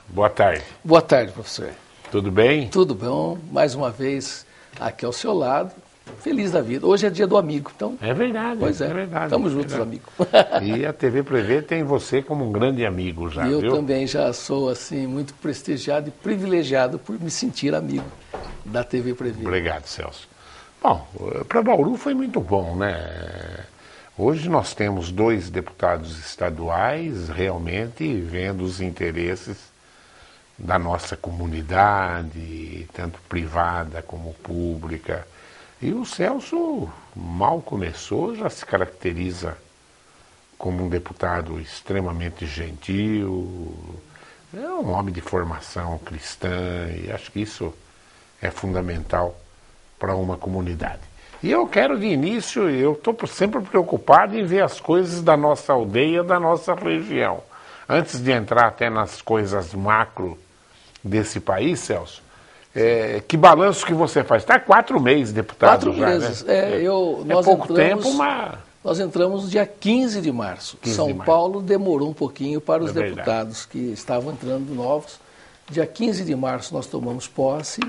Boa tarde. Boa tarde, professor. Tudo bem? Tudo bom. Mais uma vez aqui ao seu lado. Feliz da vida. Hoje é dia do amigo, então... É verdade. Pois é. Verdade. Estamos juntos, amigo. E a TV Prevê tem você como um grande amigo já, Eu viu? também já sou, assim, muito prestigiado e privilegiado por me sentir amigo da TV Prevê. Obrigado, Celso. Bom, para Bauru foi muito bom, né? Hoje nós temos 2 deputados estaduais realmente vendo os interesses da nossa comunidade, tanto privada como pública. E o Celso mal começou, já se caracteriza como um deputado extremamente gentil, é um homem de formação cristã, e acho que isso é fundamental para uma comunidade. E eu quero de início, eu estou sempre preocupado em ver as coisas da nossa aldeia, da nossa região. Antes de entrar até nas coisas macro desse país, Celso, que balanço que você faz? Está há 4 meses, deputado. 4 meses. Né? Nós pouco entramos, tempo, mas... Nós entramos no dia 15 de março. 15 São de março. Paulo demorou um pouquinho para os verdade. deputados que estavam entrando novos. Dia 15 de março nós tomamos posse.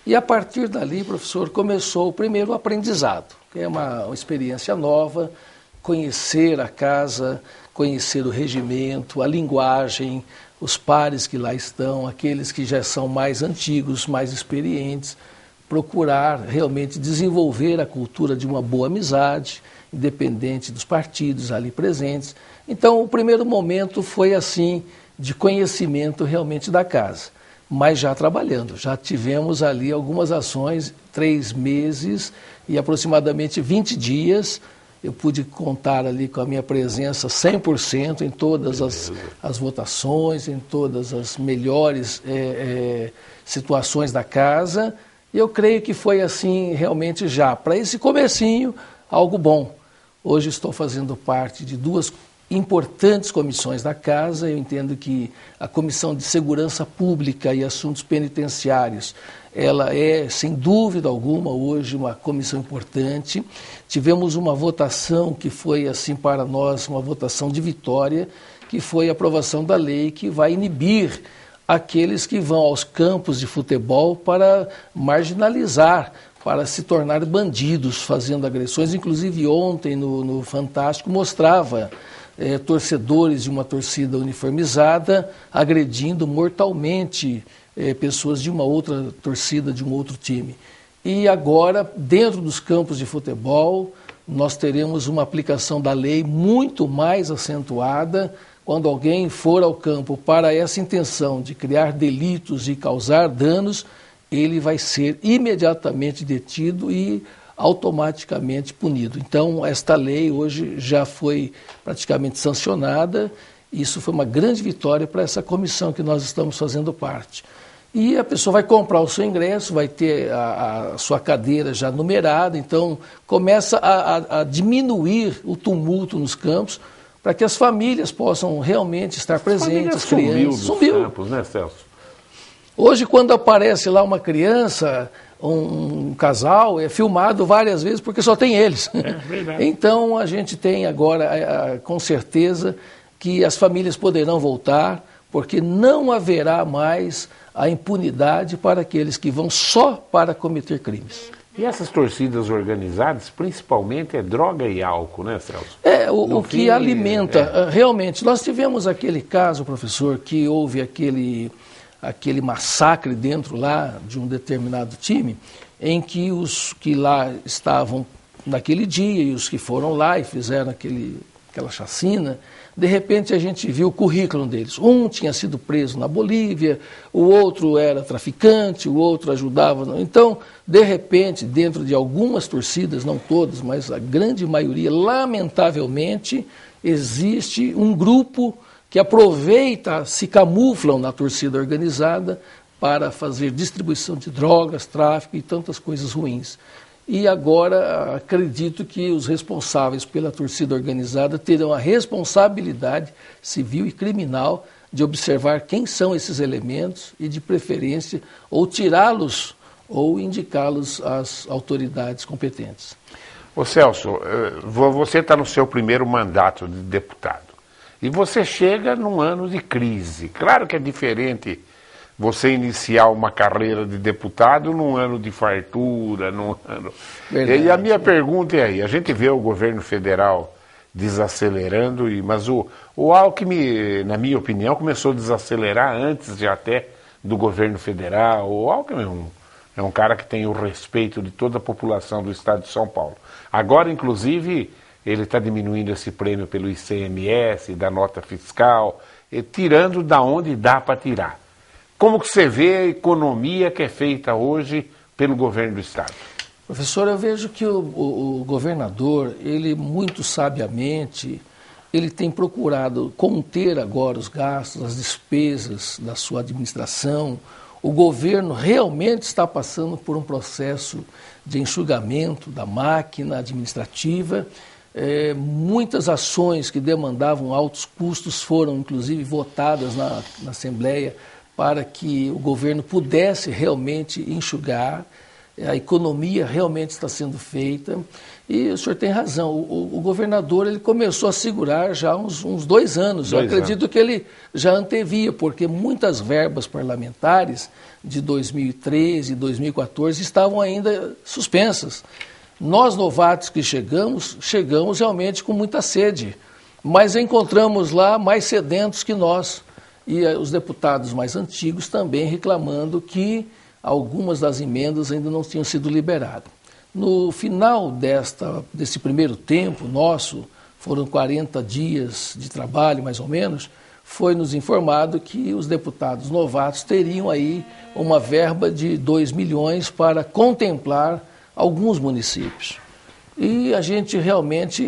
E a partir dali, professor, começou o primeiro aprendizado, que é uma experiência nova, conhecer a casa, conhecer o regimento, a linguagem, os pares que lá estão, aqueles que já são mais antigos, mais experientes, procurar realmente desenvolver a cultura de uma boa amizade, independente dos partidos ali presentes. Então, o primeiro momento foi assim, de conhecimento realmente da casa. Mas já trabalhando, já tivemos ali algumas ações, 3 meses e aproximadamente 20 dias, eu pude contar ali com a minha presença 100% em todas as votações, em todas as melhores situações da casa, e eu creio que foi assim realmente já, para esse comecinho, algo bom. Hoje estou fazendo parte de 2 importantes comissões da Casa. Eu entendo que a Comissão de Segurança Pública e Assuntos Penitenciários, ela é, sem dúvida alguma, hoje uma comissão importante. Tivemos uma votação que foi, assim, para nós, uma votação de vitória, que foi a aprovação da lei que vai inibir aqueles que vão aos campos de futebol para marginalizar, para se tornar bandidos, fazendo agressões. Inclusive, ontem, no Fantástico, mostrava torcedores de uma torcida uniformizada agredindo mortalmente pessoas de uma outra torcida, de um outro time. E agora, dentro dos campos de futebol, nós teremos uma aplicação da lei muito mais acentuada. Quando alguém for ao campo para essa intenção de criar delitos e causar danos, ele vai ser imediatamente detido e automaticamente punido. Então, esta lei hoje já foi praticamente sancionada. Isso foi uma grande vitória para essa comissão que nós estamos fazendo parte. E a pessoa vai comprar o seu ingresso, vai ter a sua cadeira já numerada, então começa a diminuir o tumulto nos campos, para que as famílias possam realmente estar presentes, as crianças. Sumiu dos campos, né, Celso? Hoje, quando aparece lá uma criança, um casal, é filmado várias vezes porque só tem eles. Verdade. Então, a gente tem agora, com certeza, que as famílias poderão voltar, porque não haverá mais a impunidade para aqueles que vão só para cometer crimes. E essas torcidas organizadas, principalmente, é droga e álcool, né, Celso? O que alimenta. Realmente, nós tivemos aquele caso, professor, que houve aquele massacre dentro lá de um determinado time, em que os que lá estavam naquele dia e os que foram lá e fizeram aquela chacina, de repente a gente viu o currículo deles. Um tinha sido preso na Bolívia, o outro era traficante, o outro ajudava. Então, de repente, dentro de algumas torcidas, não todas, mas a grande maioria, lamentavelmente, existe um grupo que aproveita, se camuflam na torcida organizada para fazer distribuição de drogas, tráfico e tantas coisas ruins. E agora acredito que os responsáveis pela torcida organizada terão a responsabilidade civil e criminal de observar quem são esses elementos e, de preferência, ou tirá-los ou indicá-los às autoridades competentes. Ô Celso, você está no seu primeiro mandato de deputado. E você chega num ano de crise. Claro que é diferente você iniciar uma carreira de deputado num ano de fartura, num ano... Verdade. E a minha pergunta é aí, a gente vê o governo federal desacelerando, mas o Alckmin, na minha opinião, começou a desacelerar antes de até do governo federal. O Alckmin é um cara que tem o respeito de toda a população do estado de São Paulo. Agora, inclusive, ele está diminuindo esse prêmio pelo ICMS, da nota fiscal, tirando da onde dá para tirar. Como que você vê a economia que é feita hoje pelo governo do estado? Professor, eu vejo que o governador, ele muito sabiamente, ele tem procurado conter agora os gastos, as despesas da sua administração. O governo realmente está passando por um processo de enxugamento da máquina administrativa. Muitas ações que demandavam altos custos foram, inclusive, votadas na Assembleia para que o governo pudesse realmente enxugar. A economia realmente está sendo feita e o senhor tem razão, o governador ele começou a segurar já uns 2 anos. Eu acredito que ele já antevia, porque muitas verbas parlamentares de 2013 e 2014 estavam ainda suspensas. Nós novatos que chegamos realmente com muita sede, mas encontramos lá mais sedentos que nós. E os deputados mais antigos também reclamando que algumas das emendas ainda não tinham sido liberadas. No final desse primeiro tempo nosso, foram 40 dias de trabalho mais ou menos, foi nos informado que os deputados novatos teriam aí uma verba de 2 milhões para contemplar alguns municípios. E a gente realmente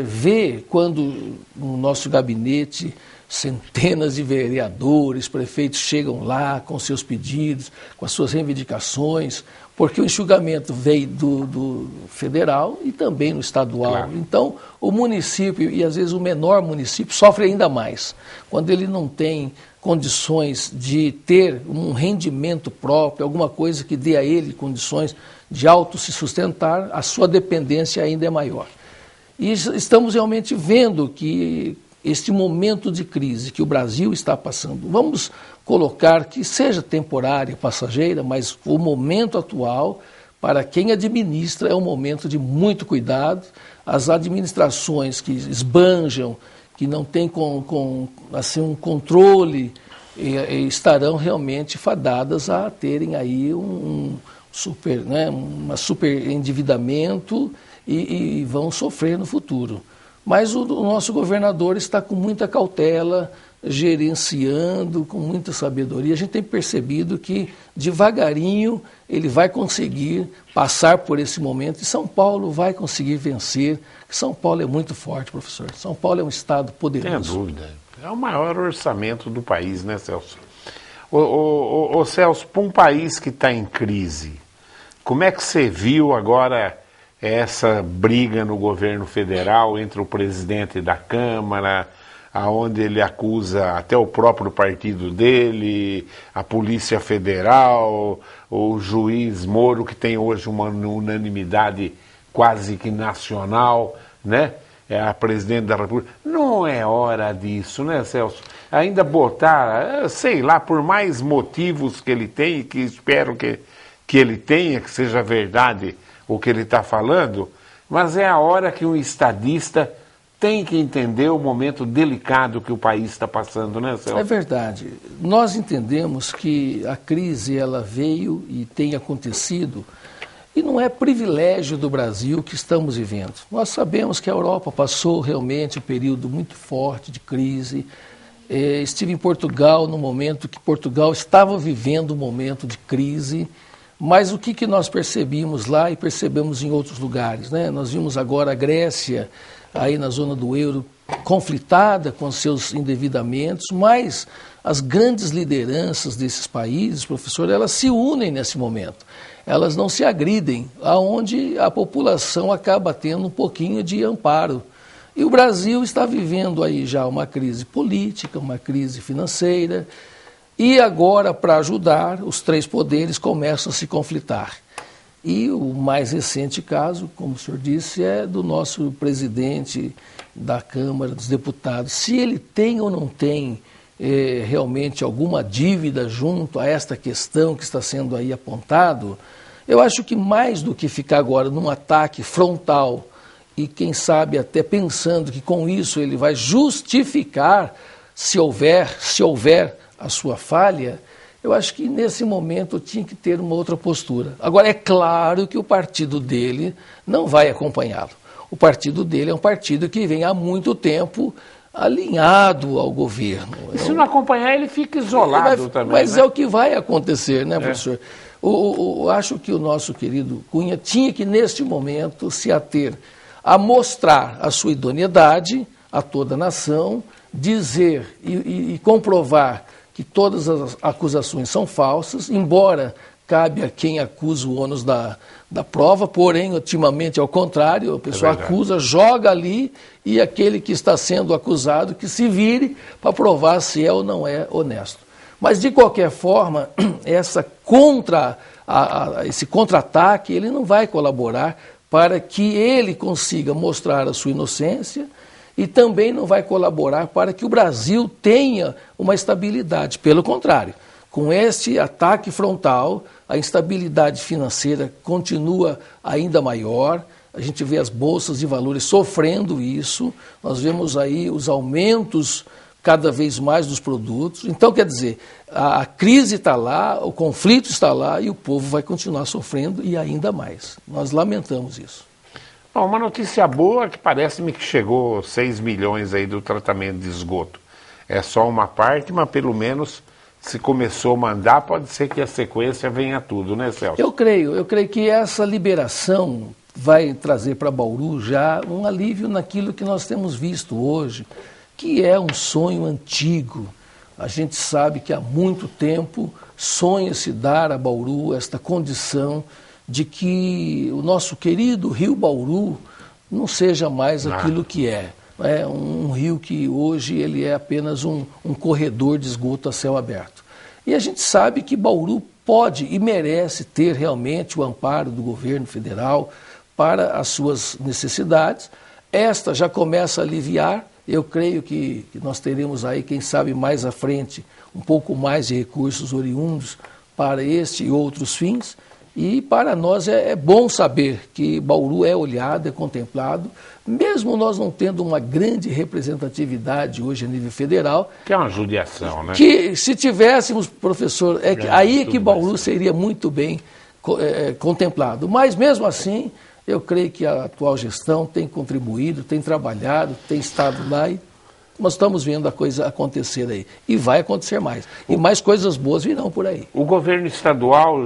vê quando no nosso gabinete centenas de vereadores, prefeitos chegam lá com seus pedidos, com as suas reivindicações, porque o enxugamento veio do federal e também no estadual. Claro. Então, o município, e às vezes o menor município, sofre ainda mais. Quando ele não tem condições de ter um rendimento próprio, alguma coisa que dê a ele condições de auto se sustentar, a sua dependência ainda é maior. E estamos realmente vendo que este momento de crise que o Brasil está passando, vamos colocar que seja temporária, passageira, mas o momento atual, para quem administra, é um momento de muito cuidado. As administrações que esbanjam, que não têm assim, um controle, estarão realmente fadadas a terem aí um super endividamento e vão sofrer no futuro. Mas o nosso governador está com muita cautela, gerenciando, com muita sabedoria. A gente tem percebido que, devagarinho, ele vai conseguir passar por esse momento e São Paulo vai conseguir vencer. São Paulo é muito forte, professor. São Paulo é um estado poderoso. Sem dúvida. É o maior orçamento do país, né, Celso? Ô Celso, para um país que está em crise, como é que você viu agora essa briga no governo federal entre o presidente da Câmara, aonde ele acusa até o próprio partido dele, a Polícia Federal, o juiz Moro, que tem hoje uma unanimidade quase que nacional, né? É a presidente da República. Não é hora disso, né, Celso? Ainda botar, sei lá, por mais motivos que ele tem, que espero que ele tenha, que seja verdade o que ele está falando, mas é a hora que um estadista tem que entender o momento delicado que o país está passando, né, Celso? É verdade. Nós entendemos que a crise ela veio e tem acontecido e não é privilégio do Brasil que estamos vivendo. Nós sabemos que a Europa passou realmente um período muito forte de crise. Estive em Portugal no momento que Portugal estava vivendo um momento de crise. Mas o que nós percebemos lá e percebemos em outros lugares, né? Nós vimos agora a Grécia, aí na zona do euro, conflitada com seus endividamentos, mas as grandes lideranças desses países, professor, elas se unem nesse momento. Elas não se agridem, aonde a população acaba tendo um pouquinho de amparo. E o Brasil está vivendo aí já uma crise política, uma crise financeira. E agora, para ajudar, os 3 poderes começam a se conflitar. E o mais recente caso, como o senhor disse, é do nosso presidente da Câmara dos Deputados. Se ele tem ou não tem realmente alguma dívida junto a esta questão que está sendo aí apontado, eu acho que mais do que ficar agora num ataque frontal e quem sabe até pensando que com isso ele vai justificar se houver a sua falha, eu acho que nesse momento tinha que ter uma outra postura. Agora, é claro que o partido dele não vai acompanhá-lo. O partido dele é um partido que vem há muito tempo alinhado ao governo. E se não acompanhar, ele fica isolado também. Mas né? é o que vai acontecer, né, professor? Acho que o nosso querido Cunha tinha que, neste momento, se ater a mostrar a sua idoneidade a toda a nação, dizer e comprovar que todas as acusações são falsas, embora cabe a quem acusa o ônus da prova, porém, ultimamente, ao contrário, a pessoa acusa, joga ali e aquele que está sendo acusado que se vire para provar se é ou não é honesto. Mas, de qualquer forma, esse contra-ataque, ele não vai colaborar para que ele consiga mostrar a sua inocência e também não vai colaborar para que o Brasil tenha uma estabilidade. Pelo contrário, com este ataque frontal, a instabilidade financeira continua ainda maior. A gente vê as bolsas de valores sofrendo isso, nós vemos aí os aumentos cada vez mais dos produtos. Então, quer dizer, a crise está lá, o conflito está lá e o povo vai continuar sofrendo e ainda mais. Nós lamentamos isso. Bom, uma notícia boa que parece-me que chegou 6 milhões aí do tratamento de esgoto. É só uma parte, mas pelo menos se começou a mandar, pode ser que a sequência venha tudo, né, Celso? Eu creio que essa liberação vai trazer para Bauru já um alívio naquilo que nós temos visto hoje, que é um sonho antigo. A gente sabe que há muito tempo sonha-se dar a Bauru esta condição de que o nosso querido rio Bauru não seja mais aquilo que é. É um rio que hoje ele é apenas um corredor de esgoto a céu aberto. E a gente sabe que Bauru pode e merece ter realmente o amparo do governo federal para as suas necessidades. Esta já começa a aliviar. Eu creio que nós teremos aí, quem sabe mais à frente, um pouco mais de recursos oriundos para este e outros fins. E para nós é bom saber que Bauru é olhado, é contemplado, mesmo nós não tendo uma grande representatividade hoje a nível federal. Que é uma judiação, né? Que se tivéssemos, professor, aí é que Bauru seria muito bem contemplado. Mas mesmo assim, eu creio que a atual gestão tem contribuído, tem trabalhado, tem estado lá e nós estamos vendo a coisa acontecer aí. E vai acontecer mais. E mais coisas boas virão por aí. O governo estadual,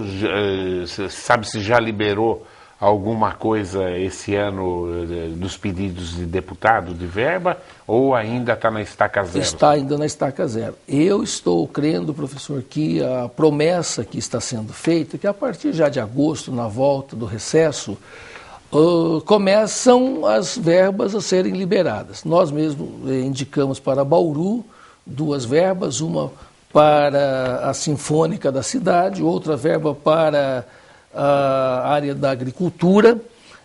sabe se já liberou alguma coisa esse ano dos pedidos de deputado, de verba, ou ainda está na estaca zero? Está ainda na estaca zero. Eu estou crendo, professor, que a promessa que está sendo feita, que a partir já de agosto, na volta do recesso, começam as verbas a serem liberadas. Nós mesmos indicamos para Bauru 2 verbas, uma para a Sinfônica da cidade, outra verba para a área da agricultura.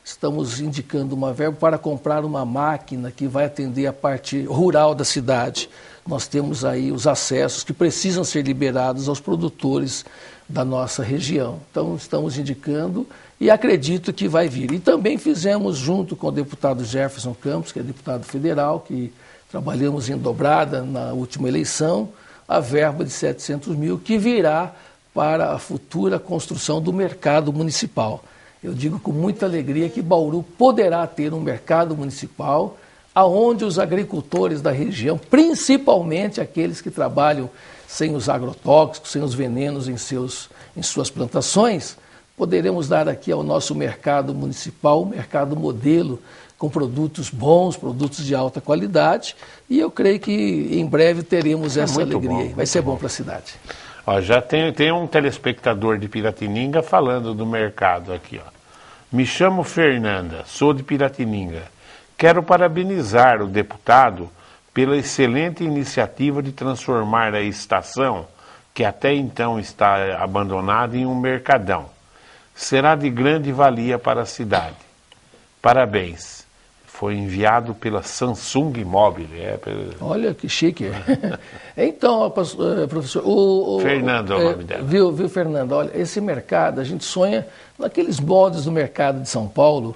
Estamos indicando uma verba para comprar uma máquina que vai atender a parte rural da cidade. Nós temos aí os acessos que precisam ser liberados aos produtores da nossa região. Então, estamos indicando e acredito que vai vir. E também fizemos, junto com o deputado Jefferson Campos, que é deputado federal, que trabalhamos em dobrada na última eleição, a verba de 700 mil, que virá para a futura construção do mercado municipal. Eu digo com muita alegria que Bauru poderá ter um mercado municipal aonde os agricultores da região, principalmente aqueles que trabalham sem os agrotóxicos, sem os venenos em suas plantações, poderemos dar aqui ao nosso mercado municipal, um mercado modelo, com produtos bons, produtos de alta qualidade, e eu creio que em breve teremos essa alegria. Vai ser bom para a cidade. Ó, já tem um telespectador de Piratininga falando do mercado aqui. Ó. Me chamo Fernanda, sou de Piratininga. Quero parabenizar o deputado pela excelente iniciativa de transformar a estação, que até então está abandonada, em um mercadão. será de grande valia para a cidade. Parabéns. Foi enviado pela Samsung Mobile. Olha que chique. Então, professor... Fernando é o nome dela. Viu, Fernando? Olha, esse mercado, a gente sonha naqueles moldes do mercado de São Paulo,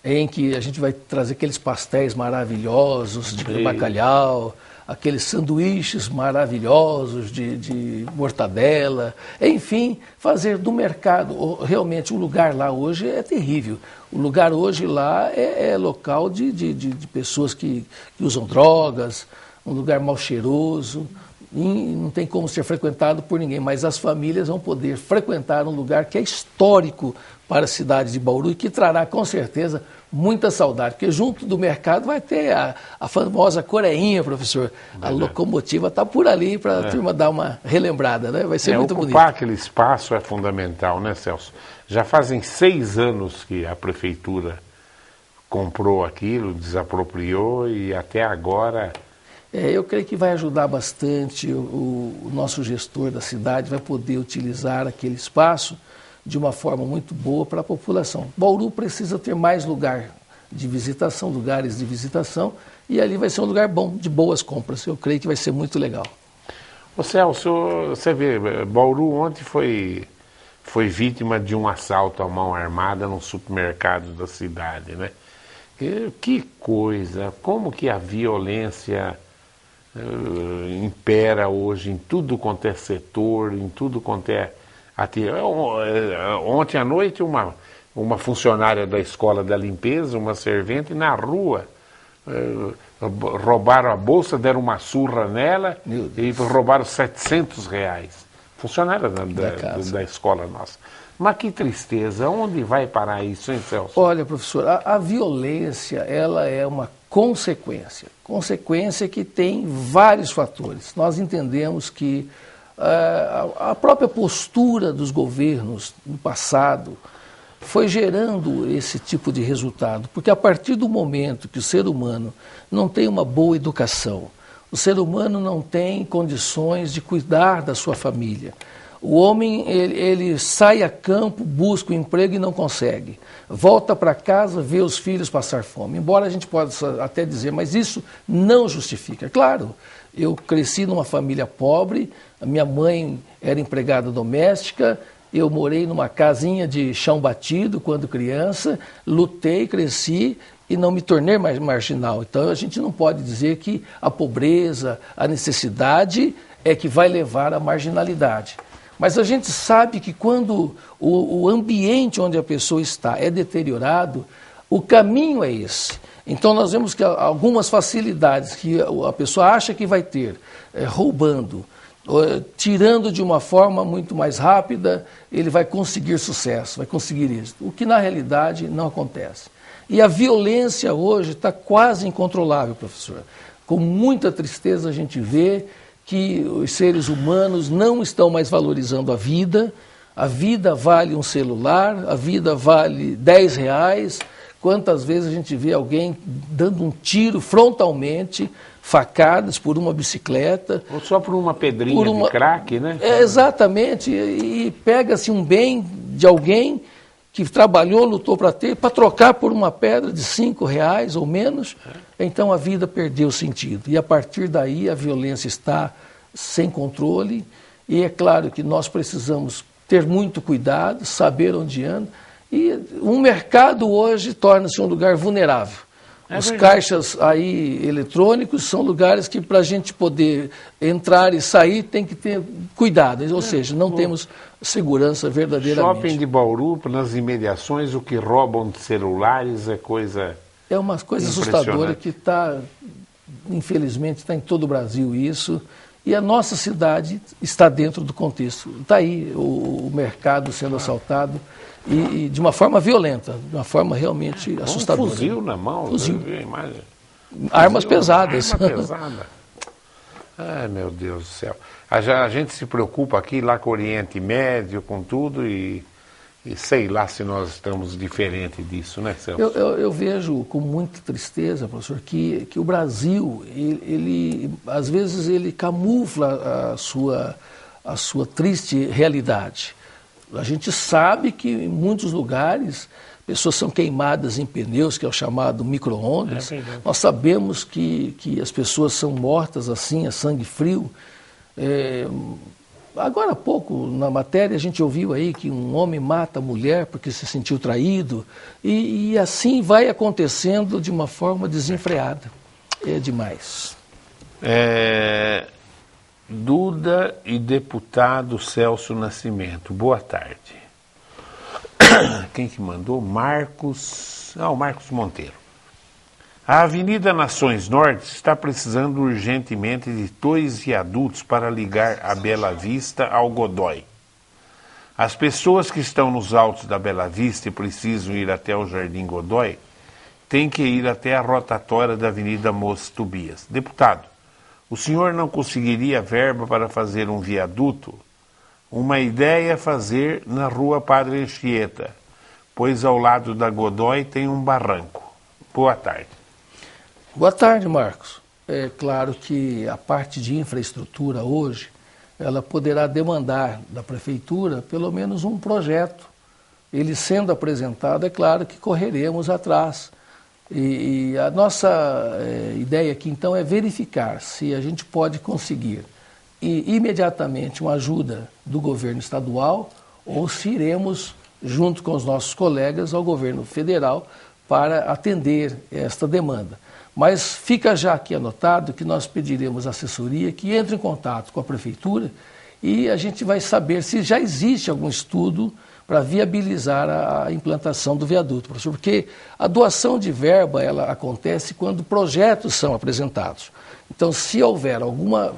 em que a gente vai trazer aqueles pastéis maravilhosos de bacalhau, aqueles sanduíches maravilhosos de mortadela, enfim, fazer do mercado. Realmente, o lugar lá hoje é terrível. O lugar hoje lá é local de pessoas que usam drogas, um lugar mal cheiroso, e não tem como ser frequentado por ninguém, mas as famílias vão poder frequentar um lugar que é histórico para a cidade de Bauru e que trará com certeza muita saudade, porque junto do mercado vai ter a famosa Coreinha, professor. A locomotiva está por ali para a turma dar uma relembrada, né? Vai ser muito bonito. Ocupar aquele espaço é fundamental, né, Celso? Já fazem 6 anos que a prefeitura comprou aquilo, desapropriou e até agora... Eu creio que vai ajudar bastante o nosso gestor da cidade, vai poder utilizar aquele espaço de uma forma muito boa para a população. Bauru precisa ter mais lugares de visitação, e ali vai ser um lugar bom, de boas compras. Eu creio que vai ser muito legal. Ô Celso, você vê, Bauru ontem foi vítima de um assalto à mão armada num supermercado da cidade, né? Que coisa, como que a violência impera hoje em tudo quanto é setor, em tudo quanto é... Ontem à noite uma funcionária da escola da limpeza, uma servente, na rua, roubaram a bolsa, deram uma surra nela e roubaram R$700. Funcionária da escola nossa. Mas que tristeza, onde vai parar isso, hein, Celso? Olha, professor, a violência, ela é uma consequência que tem vários fatores. Nós entendemos que a própria postura dos governos no passado foi gerando esse tipo de resultado, porque a partir do momento que o ser humano não tem uma boa educação, o ser humano não tem condições de cuidar da sua família, o homem ele sai a campo, busca um emprego e não consegue, volta para casa, vê os filhos passar fome, embora a gente possa até dizer, mas isso não justifica. Claro, eu cresci numa família pobre, a minha mãe era empregada doméstica, eu morei numa casinha de chão batido quando criança, lutei, cresci e não me tornei mais marginal. Então a gente não pode dizer que a pobreza, a necessidade é que vai levar à marginalidade. Mas a gente sabe que quando o ambiente onde a pessoa está é deteriorado, o caminho é esse. Então nós vemos que algumas facilidades que a pessoa acha que vai ter, roubando, tirando de uma forma muito mais rápida, ele vai conseguir sucesso, vai conseguir isso. O que na realidade não acontece. E a violência hoje está quase incontrolável, professor. Com muita tristeza a gente vê que os seres humanos não estão mais valorizando a vida vale um celular, a vida vale R$10. Quantas vezes a gente vê alguém dando um tiro frontalmente, facadas por uma bicicleta. Ou só por uma pedrinha de crack, né? Exatamente, e pega-se um bem de alguém que trabalhou, lutou para ter, para trocar por uma pedra de R$5 ou menos, então a vida perdeu sentido. E a partir daí a violência está sem controle, e é claro que nós precisamos ter muito cuidado, saber onde anda, e um mercado hoje torna-se um lugar vulnerável. Os caixas aí eletrônicos são lugares que para a gente poder entrar e sair tem que ter cuidado, ou seja, não temos segurança verdadeiramente. Shopping de Bauru, nas imediações, o que roubam de celulares é coisa... É uma coisa assustadora que está, infelizmente, está em todo o Brasil isso, e a nossa cidade está dentro do contexto. Está aí o mercado sendo assaltado, e de uma forma violenta, de uma forma realmente assustadora. Um fuzil na mão, fuzil. Imagem. Armas pesadas. Arma pesada. Ai, meu Deus do céu. A gente se preocupa aqui lá com o Oriente Médio, com tudo, e sei lá se nós estamos diferente disso, né, Celso? Eu vejo com muita tristeza, professor, que o Brasil, ele às vezes ele camufla a sua triste realidade. A gente sabe que em muitos lugares pessoas são queimadas em pneus, que é o chamado micro-ondas. Nós sabemos que as pessoas são mortas assim, a sangue frio. Agora há pouco, na matéria, a gente ouviu aí que um homem mata a mulher porque se sentiu traído. E assim vai acontecendo de uma forma desenfreada. É demais. Duda e deputado Celso Nascimento, boa tarde. Quem que mandou? Marcos Monteiro. A Avenida Nações Norte está precisando urgentemente de 2 viadutos para ligar a Bela Vista ao Godoy. As pessoas que estão nos altos da Bela Vista e precisam ir até o Jardim Godoy têm que ir até a rotatória da Avenida Moço Tobias. Deputado, o senhor não conseguiria verba para fazer um viaduto? Uma ideia é fazer na Rua Padre Anchieta, pois ao lado da Godoy tem um barranco. Boa tarde. Boa tarde, Marcos. É claro que a parte de infraestrutura hoje, ela poderá demandar da Prefeitura pelo menos um projeto. Ele sendo apresentado, é claro que correremos atrás. E a nossa ideia aqui, então, é verificar se a gente pode conseguir imediatamente uma ajuda do governo estadual ou se iremos, junto com os nossos colegas, ao governo federal para atender esta demanda. Mas fica já aqui anotado que nós pediremos assessoria que entre em contato com a Prefeitura e a gente vai saber se já existe algum estudo para viabilizar a implantação do viaduto, professor, porque a doação de verba ela acontece quando projetos são apresentados. Então, se houver alguma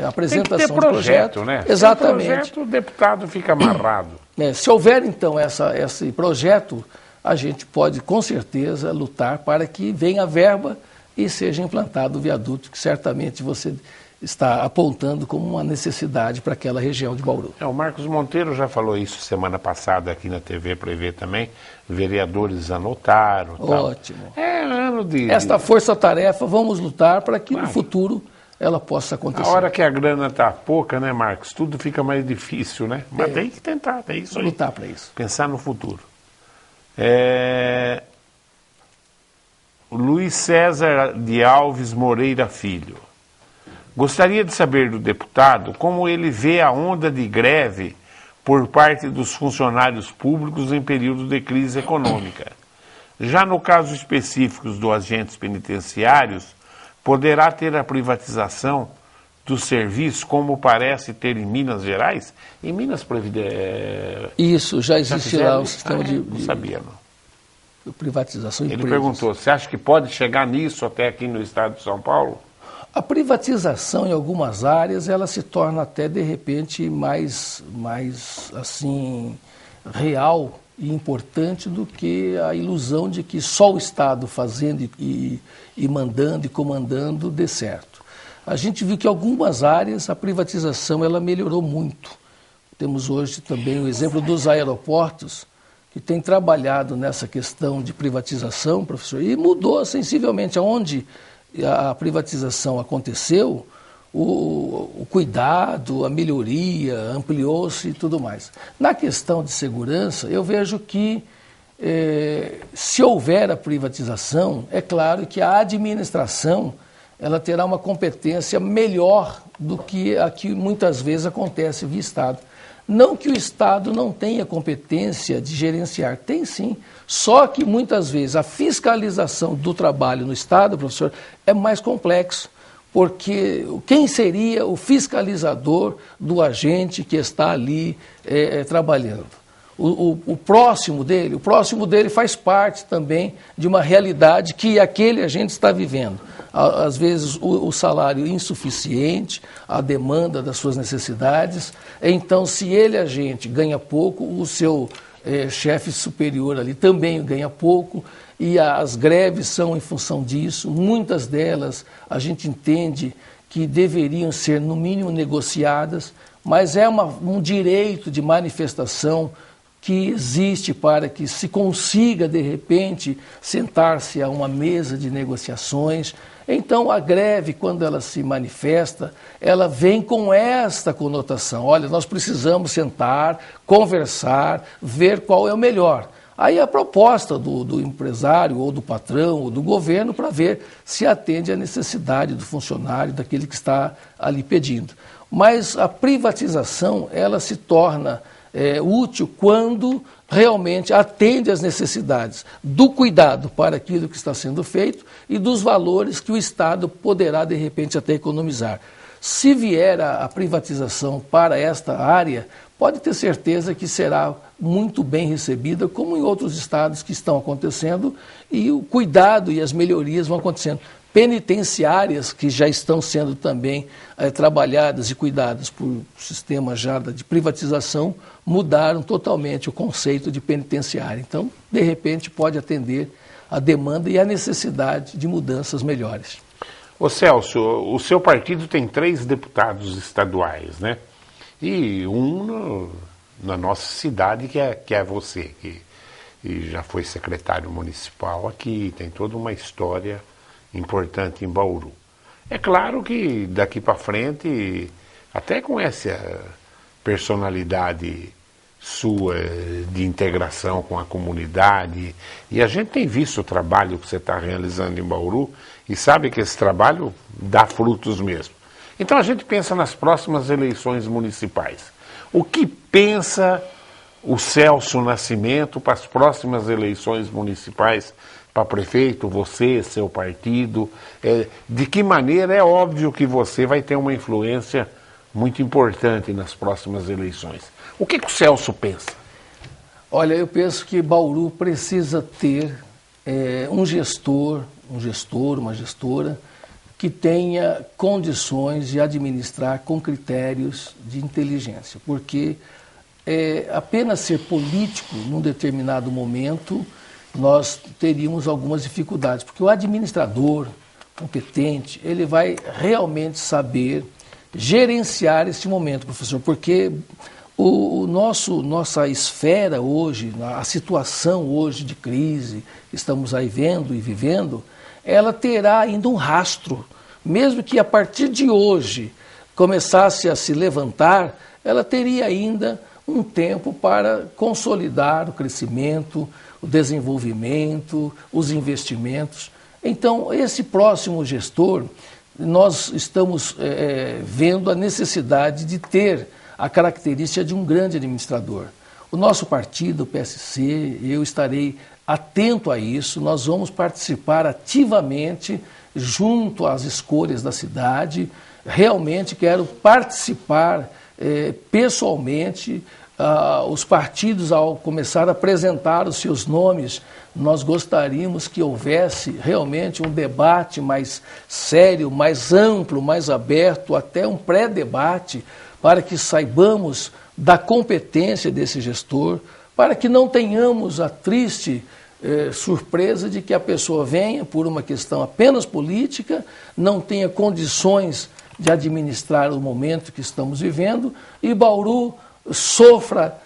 apresentação tem que ter projeto, de projeto, né? exatamente. Sem projeto, o deputado fica amarrado. Se houver, então, esse projeto, a gente pode, com certeza, lutar para que venha a verba e seja implantado o viaduto, que certamente você está apontando como uma necessidade para aquela região de Bauru. O Marcos Monteiro já falou isso semana passada aqui na TV Prevê também. Vereadores anotaram. Ótimo. Tal. Ano de... Esta força-tarefa, vamos lutar para que no futuro ela possa acontecer. A hora que a grana está pouca, né, Marcos? Tudo fica mais difícil, né? Mas tem que tentar, é isso aí. Lutar para isso. Pensar no futuro. Luiz César de Alves Moreira Filho. Gostaria de saber do deputado como ele vê a onda de greve por parte dos funcionários públicos em período de crise econômica. Já no caso específico dos agentes penitenciários, poderá ter a privatização do serviço, como parece ter em Minas Gerais? Em Minas Isso, já existe lá um sistema de... Não sabia, não. Privatização. Ele perguntou, você acha que pode chegar nisso até aqui no estado de São Paulo? A privatização em algumas áreas, ela se torna até, de repente, mais assim, real e importante do que a ilusão de que só o Estado fazendo e mandando e comandando dê certo. A gente viu que em algumas áreas a privatização ela melhorou muito. Temos hoje também o exemplo dos aeroportos, que tem trabalhado nessa questão de privatização, professor, e mudou sensivelmente. Aonde a privatização aconteceu, o cuidado, a melhoria, ampliou-se e tudo mais. Na questão de segurança, eu vejo que se houver a privatização, é claro que a administração ela terá uma competência melhor do que a que muitas vezes acontece via Estado. Não que o Estado não tenha competência de gerenciar, tem sim, só que muitas vezes a fiscalização do trabalho no Estado, professor, é mais complexo, porque quem seria o fiscalizador do agente que está ali trabalhando? O próximo dele faz parte também de uma realidade que aquele agente está vivendo. Às vezes o salário insuficiente, a demanda das suas necessidades. Então, se ele, agente, ganha pouco, o seu chefe superior ali também ganha pouco, e as greves são em função disso. Muitas delas a gente entende que deveriam ser, no mínimo, negociadas, mas é um direito de manifestação que existe para que se consiga, de repente, sentar-se a uma mesa de negociações. Então, a greve, quando ela se manifesta, ela vem com esta conotação. Olha, nós precisamos sentar, conversar, ver qual é o melhor. Aí a proposta do empresário, ou do patrão, ou do governo, para ver se atende à necessidade do funcionário, daquele que está ali pedindo. Mas a privatização, ela se torna útil quando realmente atende às necessidades do cuidado para aquilo que está sendo feito e dos valores que o Estado poderá, de repente, até economizar. Se vier a privatização para esta área, pode ter certeza que será muito bem recebida, como em outros estados que estão acontecendo, e o cuidado e as melhorias vão acontecendo. Penitenciárias que já estão sendo também trabalhadas e cuidadas por sistema já de privatização, mudaram totalmente o conceito de penitenciária. Então, de repente, pode atender a demanda e a necessidade de mudanças melhores. Ô Celso, o seu partido tem 3 deputados estaduais, né? E na nossa cidade, que é você, que já foi secretário municipal aqui, tem toda uma história importante em Bauru. É claro que daqui para frente, até com essa personalidade sua de integração com a comunidade, e a gente tem visto o trabalho que você está realizando em Bauru e sabe que esse trabalho dá frutos mesmo. Então a gente pensa nas próximas eleições municipais. O que pensa o Celso Nascimento para as próximas eleições municipais, para prefeito, você, seu partido? De que maneira? É óbvio que você vai ter uma influência muito importante nas próximas eleições. O que o Celso pensa? Olha, eu penso que Bauru precisa ter um gestor, uma gestora, que tenha condições de administrar com critérios de inteligência, porque apenas ser político num determinado momento, nós teríamos algumas dificuldades, porque o administrador competente, ele vai realmente saber gerenciar este momento, professor, porque nossa esfera hoje, a situação hoje de crise que estamos aí vendo e vivendo, ela terá ainda um rastro. Mesmo que a partir de hoje começasse a se levantar, ela teria ainda um tempo para consolidar o crescimento, o desenvolvimento, os investimentos. Então, esse próximo gestor, nós estamos vendo a necessidade de ter a característica de um grande administrador. O nosso partido, o PSC, eu estarei atento a isso, nós vamos participar ativamente junto às escolhas da cidade. Realmente quero participar pessoalmente. Os partidos, ao começar a apresentar os seus nomes, nós gostaríamos que houvesse realmente um debate mais sério, mais amplo, mais aberto, até um pré-debate, para que saibamos da competência desse gestor, para que não tenhamos a triste surpresa de que a pessoa venha por uma questão apenas política, não tenha condições de administrar o momento que estamos vivendo e Bauru sofra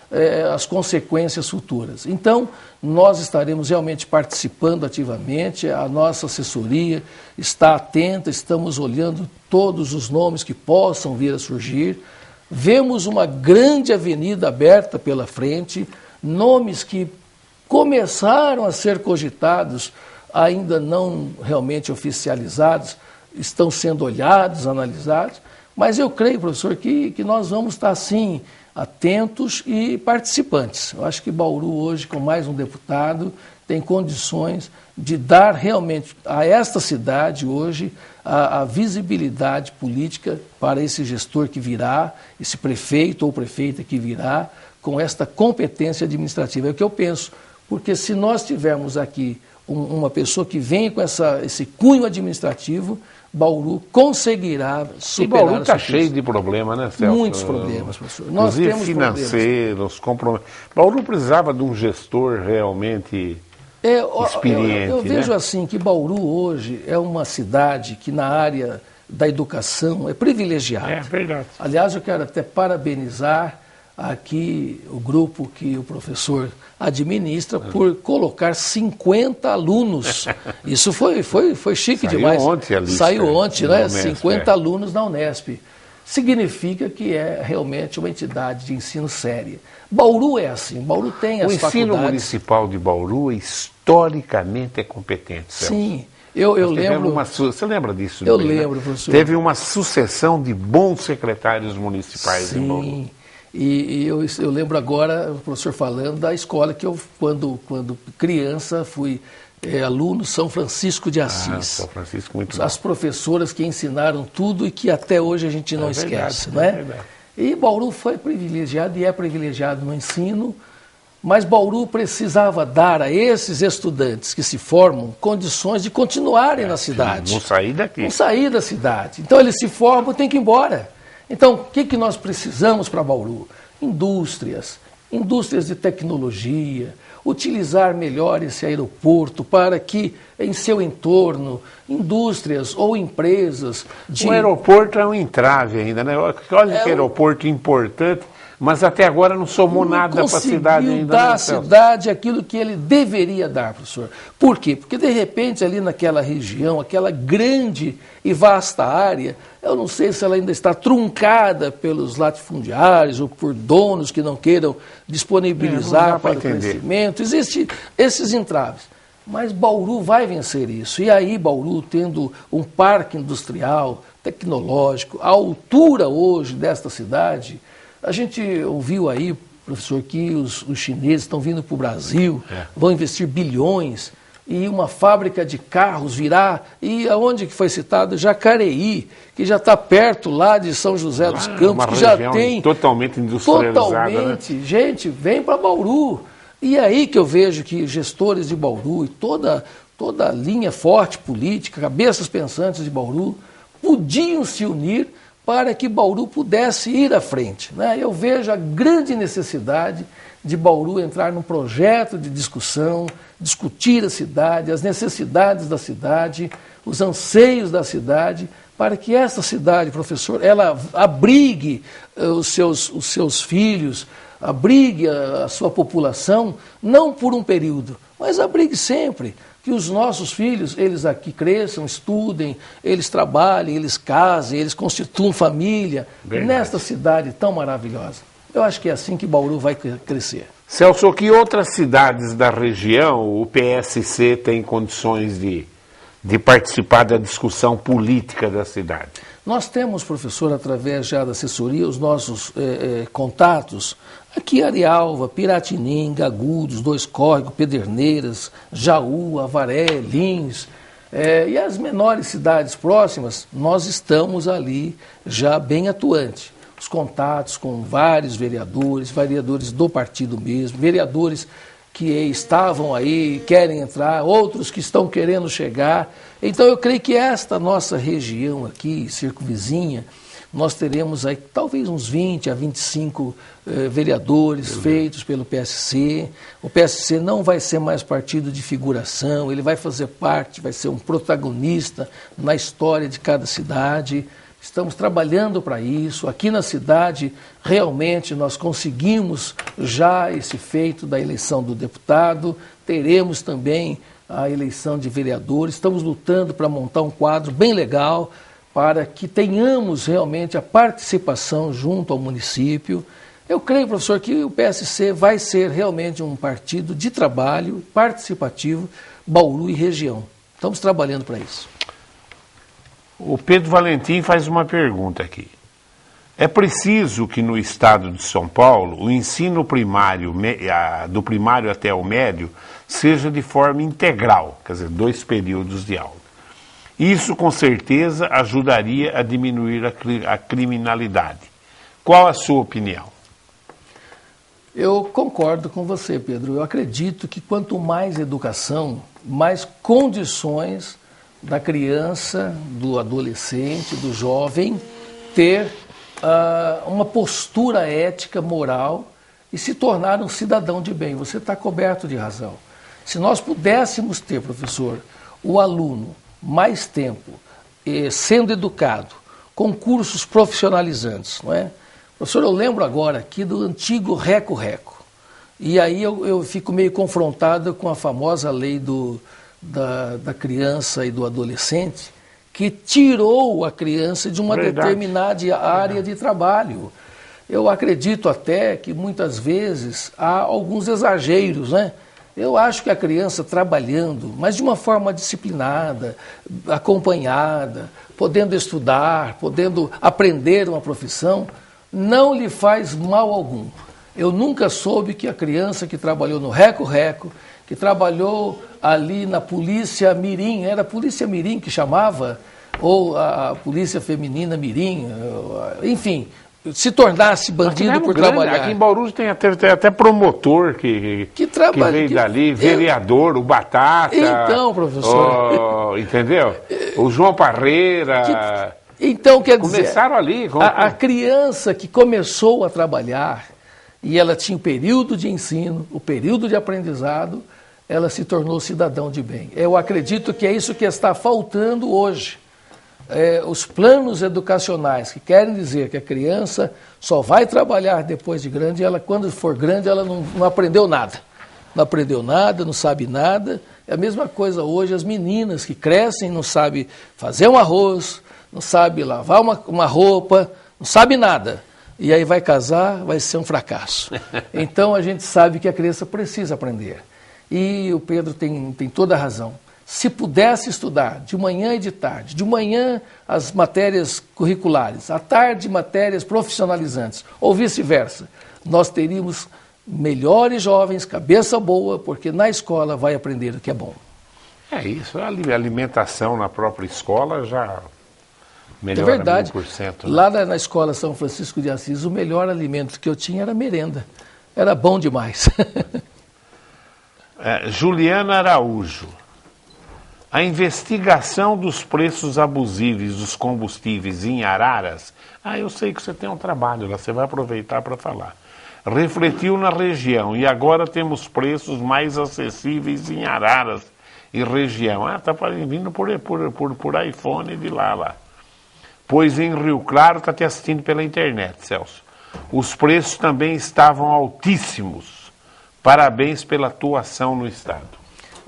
as consequências futuras. Então, nós estaremos realmente participando ativamente, a nossa assessoria está atenta, estamos olhando todos os nomes que possam vir a surgir. Vemos uma grande avenida aberta pela frente, nomes que começaram a ser cogitados, ainda não realmente oficializados, estão sendo olhados, analisados, mas eu creio, professor, que nós vamos estar, sim, atentos e participantes. Eu acho que Bauru hoje, com mais um deputado, tem condições de dar realmente a esta cidade hoje a visibilidade política para esse gestor que virá, esse prefeito ou prefeita que virá, com esta competência administrativa. É o que eu penso, porque se nós tivermos aqui uma pessoa que vem com esse cunho administrativo, Bauru conseguirá superar. E Bauru está cheio de problemas, né, Celso? Muitos problemas, professor. Nós temos financeiros, compromissos. Bauru precisava de um gestor realmente experiente. Eu vejo assim que Bauru hoje é uma cidade que na área da educação é privilegiada. É verdade. Aliás, eu quero até parabenizar aqui o grupo que o professor administra por colocar 50 alunos. Isso foi chique demais. Saiu ontem, né? 50 alunos na Unesp. Significa que é realmente uma entidade de ensino séria. Bauru é assim, Bauru tem as faculdades... O ensino municipal de Bauru, historicamente, é competente, Celso. Sim, eu lembro... Você lembra disso? Eu lembro, professor. Teve uma sucessão de bons secretários municipais em Bauru. Sim, e eu lembro agora, o professor falando da escola que eu, quando criança, fui aluno São Francisco de Assis. São Francisco, muito bom. As professoras que ensinaram tudo e que até hoje a gente não esquece, não é? É verdade. E Bauru foi privilegiado e é privilegiado no ensino, mas Bauru precisava dar a esses estudantes que se formam condições de continuarem na cidade. Não sair daqui. Não sair da cidade. Então eles se formam, tem que ir embora. Então, o que nós precisamos para Bauru? Indústrias de tecnologia, utilizar melhor esse aeroporto para que, em seu entorno, indústrias ou empresas... O aeroporto é um entrave ainda, né? Olha que aeroporto importante, mas até agora não somou nada para a cidade ainda. Dar à cidade aquilo que ele deveria dar, professor. Por quê? Porque, de repente, ali naquela região, aquela grande e vasta área, eu não sei se ela ainda está truncada pelos latifundiários ou por donos que não queiram disponibilizar para o crescimento. Existem esses entraves. Mas Bauru vai vencer isso. E aí, Bauru, tendo um parque industrial, tecnológico, à altura hoje desta cidade... A gente ouviu aí, professor, que os chineses estão vindo para o Brasil, vão investir bilhões, e uma fábrica de carros virá, e aonde que foi citado? Jacareí, que já está perto lá de São José dos Campos, que já tem... totalmente industrializada. Totalmente. Né? Gente, vem para Bauru. E aí que eu vejo que gestores de Bauru e toda a linha forte política, cabeças pensantes de Bauru, podiam se unir para que Bauru pudesse ir à frente. Né? Eu vejo a grande necessidade de Bauru entrar num projeto de discussão, discutir a cidade, as necessidades da cidade, os anseios da cidade, para que essa cidade, professor, ela abrigue os seus filhos, abrigue a sua população, não por um período, mas abrigue sempre. Que os nossos filhos, eles aqui cresçam, estudem, eles trabalhem, eles casem, eles constituam família, nesta cidade tão maravilhosa. Eu acho que é assim que Bauru vai crescer. Celso, que outras cidades da região o PSC tem condições de participar da discussão política da cidade? Nós temos, professor, através já da assessoria, os nossos contatos. Aqui Arialva, Piratininga, Agudos, Dois Córregos, Pederneiras, Jaú, Avaré, Lins, e as menores cidades próximas, nós estamos ali já bem atuante. Os contatos com vários vereadores do partido mesmo, vereadores que estavam aí, querem entrar, outros que estão querendo chegar. Então eu creio que esta nossa região aqui, circunvizinha, nós teremos aí talvez uns 20 a 25 vereadores feitos pelo PSC. O PSC não vai ser mais partido de figuração, ele vai fazer parte, vai ser um protagonista na história de cada cidade. Estamos trabalhando para isso. Aqui na cidade, realmente, nós conseguimos já esse feito da eleição do deputado. Teremos também a eleição de vereadores. Estamos lutando para montar um quadro bem legal para que tenhamos realmente a participação junto ao município. Eu creio, professor, que o PSC vai ser realmente um partido de trabalho participativo, Bauru e região. Estamos trabalhando para isso. O Pedro Valentim faz uma pergunta aqui. É preciso que no estado de São Paulo o ensino primário, do primário até o médio, seja de forma integral, quer dizer, 2 períodos de aula. Isso, com certeza, ajudaria a diminuir a criminalidade. Qual a sua opinião? Eu concordo com você, Pedro. Eu acredito que quanto mais educação, mais condições da criança, do adolescente, do jovem, ter uma postura ética, moral e se tornar um cidadão de bem. Você está coberto de razão. Se nós pudéssemos ter, professor, o aluno mais tempo sendo educado, com cursos profissionalizantes, não é? Professor, eu lembro agora aqui do antigo Reco-Reco. E aí eu fico meio confrontado com a famosa lei da criança e do adolescente, que tirou a criança de uma determinada área de trabalho. Eu acredito até que muitas vezes há alguns exageros, né? Eu acho que a criança trabalhando, mas de uma forma disciplinada, acompanhada, podendo estudar, podendo aprender uma profissão, não lhe faz mal algum. Eu nunca soube que a criança que trabalhou no Reco-Reco, que trabalhou ali na Polícia Mirim, era a Polícia Mirim que chamava, ou a Polícia Feminina Mirim, enfim, se tornasse bandido por trabalhar. Aqui em Bauru tem até promotor que veio dali, vereador, o Batata. Então, professor. Entendeu? O João Parreira. Então, quer dizer, começaram ali. A criança que começou a trabalhar, e ela tinha o período de ensino, o período de aprendizado, ela se tornou cidadão de bem. Eu acredito que é isso que está faltando hoje. Os planos educacionais que querem dizer que a criança só vai trabalhar depois de grande, ela, quando for grande, ela não aprendeu nada. Não aprendeu nada, não sabe nada. É a mesma coisa hoje, as meninas que crescem, não sabem fazer um arroz, não sabem lavar uma roupa, não sabe nada. E aí vai casar, vai ser um fracasso. Então a gente sabe que a criança precisa aprender. E o Pedro tem toda a razão. Se pudesse estudar de manhã e de tarde, de manhã as matérias curriculares, à tarde matérias profissionalizantes, ou vice-versa, nós teríamos melhores jovens, cabeça boa, porque na escola vai aprender o que é bom. É isso, a alimentação na própria escola já melhora 1000%. Né? Lá na escola São Francisco de Assis, o melhor alimento que eu tinha era merenda. Era bom demais. Juliana Araújo. A investigação dos preços abusivos dos combustíveis em Araras, eu sei que você tem um trabalho lá, você vai aproveitar para falar. Refletiu na região e agora temos preços mais acessíveis em Araras e região. Está vindo por iPhone de lá. Pois em Rio Claro, está te assistindo pela internet, Celso. Os preços também estavam altíssimos. Parabéns pela tua ação no Estado.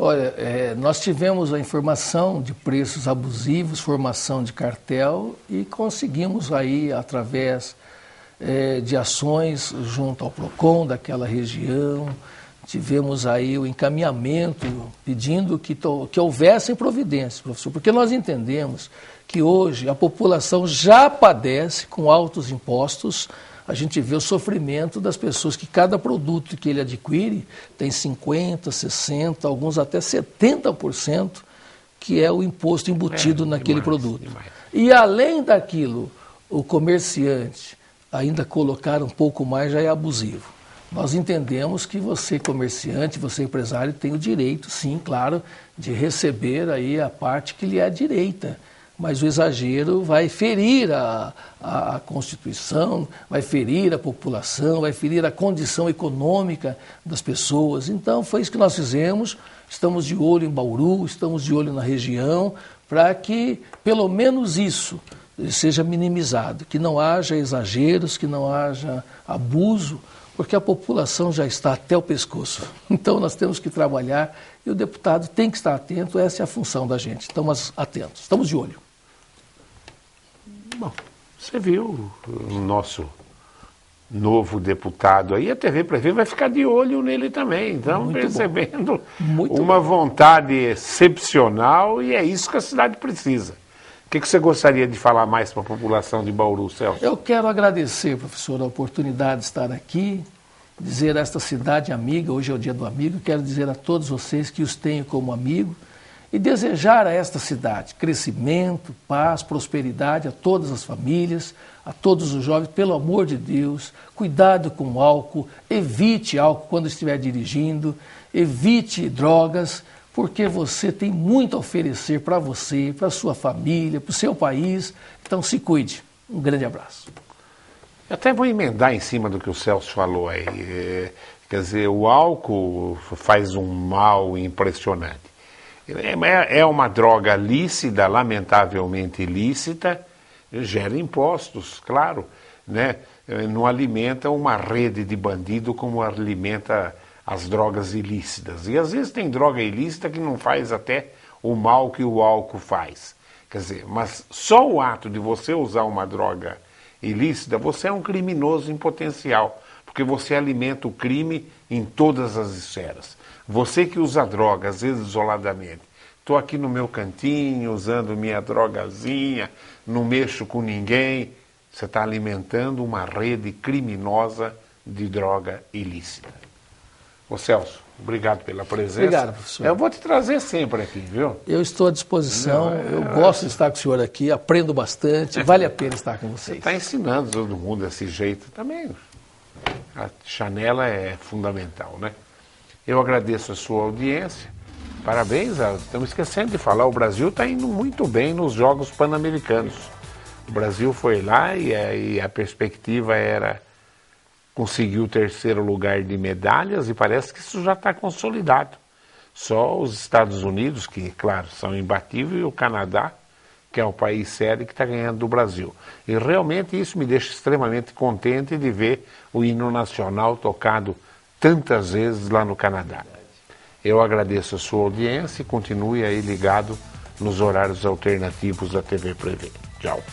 Olha, nós tivemos a informação de preços abusivos, formação de cartel e conseguimos aí, através de ações junto ao PROCON daquela região, tivemos aí o encaminhamento pedindo que houvessem providências, professor, porque nós entendemos que hoje a população já padece com altos impostos. A gente vê o sofrimento das pessoas que cada produto que ele adquire tem 50%, 60%, alguns até 70%, que é o imposto embutido naquele produto. Demais. E além daquilo, o comerciante ainda colocar um pouco mais já é abusivo. Nós entendemos que você, comerciante, você, empresário, tem o direito, sim, claro, de receber aí a parte que lhe é direita. Mas o exagero vai ferir a Constituição, vai ferir a população, vai ferir a condição econômica das pessoas. Então, foi isso que nós fizemos. Estamos de olho em Bauru, estamos de olho na região, para que, pelo menos isso, seja minimizado, que não haja exageros, que não haja abuso, porque a população já está até o pescoço. Então, nós temos que trabalhar e o deputado tem que estar atento, essa é a função da gente. Estamos atentos, estamos de olho. Bom, você viu o nosso novo deputado aí, a TV Prefeito vai ficar de olho nele também. Então, percebendo uma vontade excepcional e é isso que a cidade precisa. O que você gostaria de falar mais para a população de Bauru, Celso? Eu quero agradecer, professor, a oportunidade de estar aqui, dizer a esta cidade amiga, hoje é o dia do amigo, quero dizer a todos vocês que os tenho como amigo, e desejar a esta cidade crescimento, paz, prosperidade a todas as famílias, a todos os jovens, pelo amor de Deus, cuidado com o álcool, evite álcool quando estiver dirigindo, evite drogas, porque você tem muito a oferecer para você, para a sua família, para o seu país, então se cuide. Um grande abraço. Eu até vou emendar em cima do que o Celso falou aí. Quer dizer, o álcool faz um mal impressionante. É uma droga lícita, lamentavelmente ilícita, gera impostos, claro, né? não alimenta uma rede de bandido como alimenta as drogas ilícitas. E às vezes tem droga ilícita que não faz até o mal que o álcool faz. Quer dizer, mas só o ato de você usar uma droga ilícita, você é um criminoso em potencial, porque você alimenta o crime em todas as esferas. Você que usa droga, às vezes isoladamente, estou aqui no meu cantinho, usando minha drogazinha, não mexo com ninguém, você está alimentando uma rede criminosa de droga ilícita. Ô Celso, obrigado pela presença. Obrigado, professor. Eu vou te trazer sempre aqui, viu? Eu estou à disposição, eu gosto de estar com o senhor aqui, aprendo bastante, vale a pena estar com vocês. Está ensinando todo mundo desse jeito também. A chanela é fundamental, né? Eu agradeço a sua audiência. Parabéns, estamos esquecendo de falar, o Brasil está indo muito bem nos Jogos Pan-Americanos. O Brasil foi lá e a perspectiva era conseguir o 3º lugar de medalhas e parece que isso já está consolidado. Só os Estados Unidos, que, claro, são imbatíveis, e o Canadá, que é o país sério que está ganhando do Brasil. E realmente isso me deixa extremamente contente de ver o hino nacional tocado tantas vezes lá no Canadá. Eu agradeço a sua audiência e continue aí ligado nos horários alternativos da TV Prevê. Tchau.